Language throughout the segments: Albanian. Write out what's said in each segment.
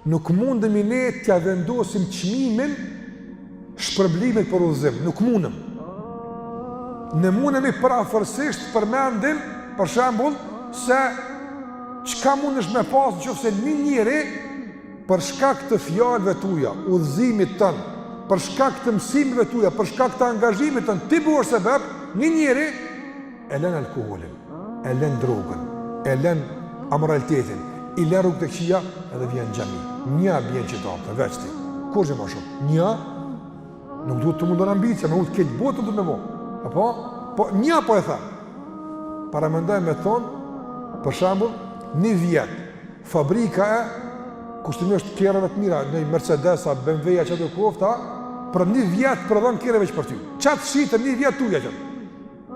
nuk mundemi ne t'ja vendosim çmimin shpërblimit për udhëzim, nuk mundem. Ne mundemi parafërsisht përmendim, për shembull, se çka mundesh me pas nëse një njeri për shkak të fjalëve tuaja, udhëzimit tënd, për shkak të mësimeve tuaja, për shkak të angazhimit tënd, ti bëhesh sebeb, një njeri e lën alkoolin, e lën drogën, e lën amoralitetin, i lën rrugë të këqija edhe vjen në xhami. Një bjen qytetar, veç ti. Kur je më shumë? Një nuk duhet të mundon ambicia, më ut këtë botë do të më vë. Apo? Po një po e tha. Para mendoj me ton, për shembull, një vjet fabrika e kushtimisht kerrave të mira, në Mercedesa, BMW-ja çdo kofta, për një vjet prodhon kerre veç për ty. Çat shitën një vjet tuja çat.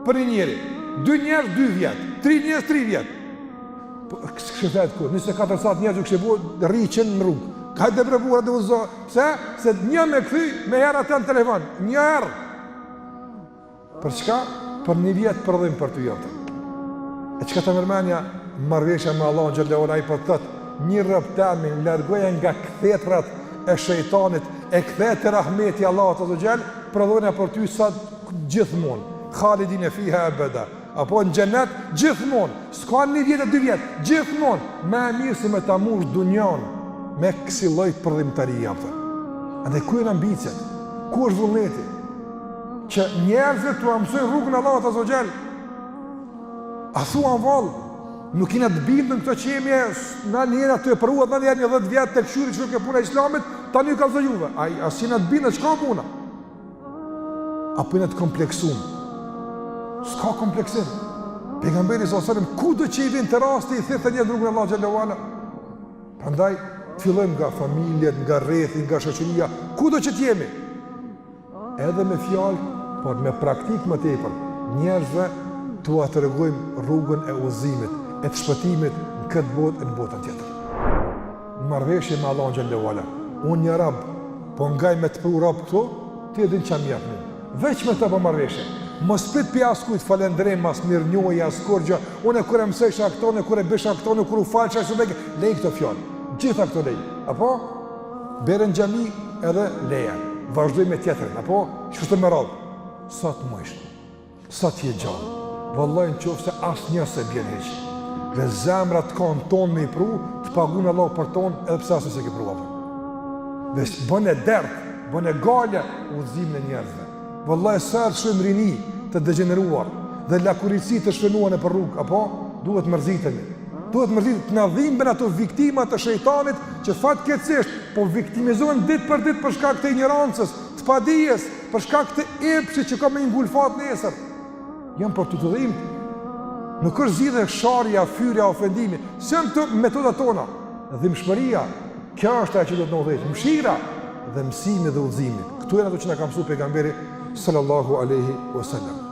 Për një njeri, 2 njerëz 2 vjet, 3 njerëz 3 vjet. Po kështu ku, 24 sa njerëz që bëu rriqen në rrugë. Ka të provuar të uzo. Pse? Se një me kthy me herë atë në telefon. Një herë. Për çka? Për një vjet prodhim për ty jote. E çka të mërmania marrveshja me Allahun xhallahu ala i po thotë, një rob tamin largoja nga kthetrat e shejtanit, e kthet te rahmeti Allahut azza xhall, prodhona për ty sa gjithmonë. Khalidin fiha abada. Apo në xhenet gjithmonë. S'ka një vjet e 2 vjet, gjithmonë. Më mirë se me ta mush dunjon me kësi lloj prodhimtarie apo. Andaj ku janë ambicet? Ku është vullneti? Që njerëzit tu mësojnë rrugën e Allahut azza xhall. A thuan vallë, nuk kena të bindën këto qemje, na njëra të e përuat, na njëra një 10 vjetë të këshyri që nuk e puna islamit, ta një kalëzë juve. As jena të bindën, qka puna? Apo jena të kompleksumë? S'ka kompleksim. Pejgamberi s.a.s. ku do që i vinë të rasti, i thithë një rrugën e Allah xhallahu ala. Prandaj, fillojmë nga familjet, nga rrethi, nga shoqëria, ku do që t'jemi? Edhe me fjalë, por me praktik më tepër, njerëzve t'u atërgojmë rrugën e udhëzimit, e të shpëtimit në këtë botë e në botën tjetër. Marrëveshje me Allahun xhallahu ala. Unë një rab, po ngaj me të pru rab këto, ti edhin që më japni. Veç me të po marrëveshje. Mos prit pi askujt falendrim, as mirënjohje, as kurgjë. Unë kur e mësojsha këto, kur e bësha këto, kur u falsha ashtu lej këto fjalë. Gjitha këto lej. Apo berën xhami edhe leja. Vazhdoj me tjetrin, apo çështë më radh. Sa të mësh. Sa të je gjallë. Vallahi nëse asnjë se bjen hiç. Dhe zemra të kanë tonë me i pru, të pagun Allah për tonë, edhe pse asnjë se ke pruar. Dhe bën e dert, bën e gale udhëzimin e njerëzve. Vallahi sa shumë rini të degeneruar dhe lakuritësi të shpenuar në për rrugë, apo duhet mërzitemi. Duhet mërzitemi të na dhimbën ato viktima të shejtanit që fatkeqësisht po viktimizohen ditë për ditë për shkak të ignorancës, të padijes, për shkak të epshit që ka me ngulfat nesër. Janë për të dhimbë. Nuk është zgjidhje sharja, fyrja, ofendimi. Janë këto metodat tona. Dhimbshmëria, kjo është ajo që do të na udhëheqë. Mëshira dhe mësimi dhe udhëzimi. Këto janë ato që na ka mësuar pejgamberi sallallahu alaihi wasallam.